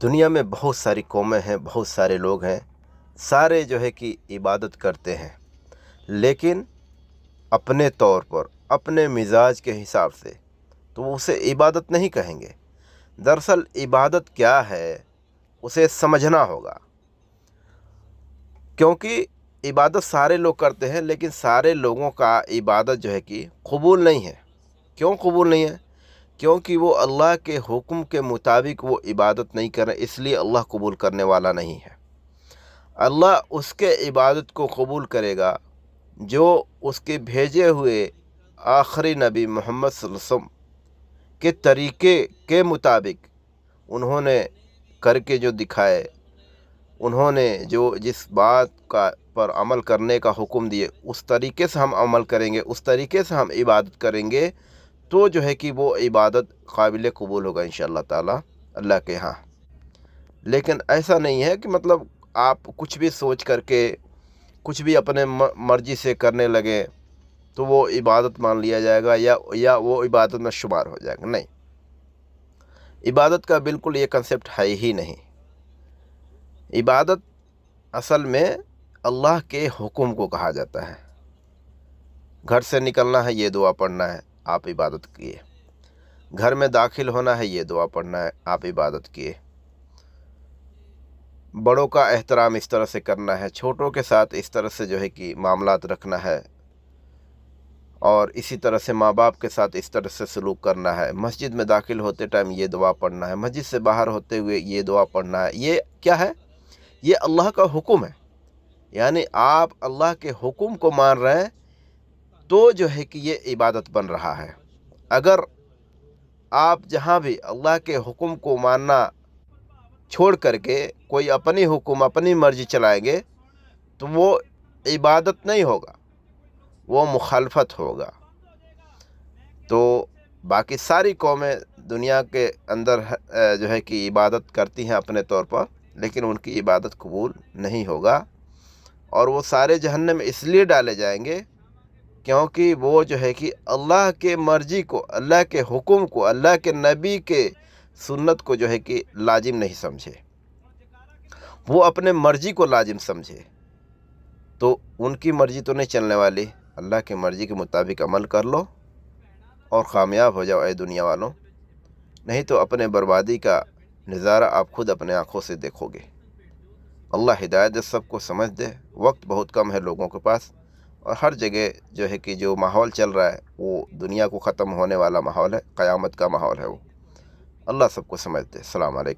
دنیا میں بہت ساری قومیں ہیں، بہت سارے لوگ ہیں، سارے جو ہے کہ عبادت کرتے ہیں، لیکن اپنے طور پر اپنے مزاج کے حساب سے، تو وہ اسے عبادت نہیں کہیں گے۔ دراصل عبادت کیا ہے اسے سمجھنا ہوگا، کیونکہ عبادت سارے لوگ کرتے ہیں، لیکن سارے لوگوں کا عبادت جو ہے کہ قبول نہیں ہے۔ کیوں قبول نہیں ہے؟ کیونکہ وہ اللہ کے حکم کے مطابق وہ عبادت نہیں کر رہے، اس لیے اللہ قبول کرنے والا نہیں ہے۔ اللہ اس کے عبادت کو قبول کرے گا جو اس کے بھیجے ہوئے آخری نبی محمد صلی اللہ علیہ وسلم کے طریقے کے مطابق انہوں نے کر کے جو دکھائے، انہوں نے جو جس بات کا پر عمل کرنے کا حکم دیے، اس طریقے سے ہم عمل کریں گے، اس طریقے سے ہم عبادت کریں گے، تو جو ہے کہ وہ عبادت قابل قبول ہوگا انشاءاللہ تعالی اللہ کے ہاں۔ لیکن ایسا نہیں ہے کہ مطلب آپ کچھ بھی سوچ کر کے کچھ بھی اپنے مرضی سے کرنے لگیں تو وہ عبادت مان لیا جائے گا یا وہ عبادت میں شمار ہو جائے گا۔ نہیں، عبادت کا بالکل یہ کنسیپٹ ہے ہی نہیں۔ عبادت اصل میں اللہ کے حکم کو کہا جاتا ہے۔ گھر سے نکلنا ہے، یہ دعا پڑھنا ہے، آپ عبادت کیے۔ گھر میں داخل ہونا ہے، یہ دعا پڑھنا ہے، آپ عبادت کیے۔ بڑوں کا احترام اس طرح سے کرنا ہے، چھوٹوں کے ساتھ اس طرح سے جو ہے کہ معاملات رکھنا ہے، اور اسی طرح سے ماں باپ کے ساتھ اس طرح سے سلوک کرنا ہے۔ مسجد میں داخل ہوتے ٹائم یہ دعا پڑھنا ہے، مسجد سے باہر ہوتے ہوئے یہ دعا پڑھنا ہے۔ یہ کیا ہے؟ یہ اللہ کا حکم ہے، یعنی آپ اللہ کے حکم کو مان رہے ہیں تو جو ہے کہ یہ عبادت بن رہا ہے۔ اگر آپ جہاں بھی اللہ کے حکم کو ماننا چھوڑ کر کے کوئی اپنی حکم اپنی مرضی چلائیں گے تو وہ عبادت نہیں ہوگا، وہ مخالفت ہوگا۔ تو باقی ساری قومیں دنیا کے اندر جو ہے کہ عبادت کرتی ہیں اپنے طور پر، لیکن ان کی عبادت قبول نہیں ہوگا، اور وہ سارے جہنم میں اس لیے ڈالے جائیں گے کیونکہ وہ جو ہے کہ اللہ کے مرضی کو، اللہ کے حکم کو، اللہ کے نبی کے سنت کو جو ہے کہ لازم نہیں سمجھے، وہ اپنے مرضی کو لازم سمجھے۔ تو ان کی مرضی تو نہیں چلنے والی، اللہ کی مرضی کے مطابق عمل کر لو اور کامیاب ہو جاؤ اے دنیا والوں، نہیں تو اپنے بربادی کا نظارہ آپ خود اپنے آنکھوں سے دیکھو گے۔ اللہ ہدایت دے، سب کو سمجھ دے۔ وقت بہت کم ہے لوگوں کے پاس، اور ہر جگہ جو ہے کہ جو ماحول چل رہا ہے وہ دنیا کو ختم ہونے والا ماحول ہے، قیامت کا ماحول ہے وہ۔ اللہ سب کو سمجھ دے۔ السلام علیکم۔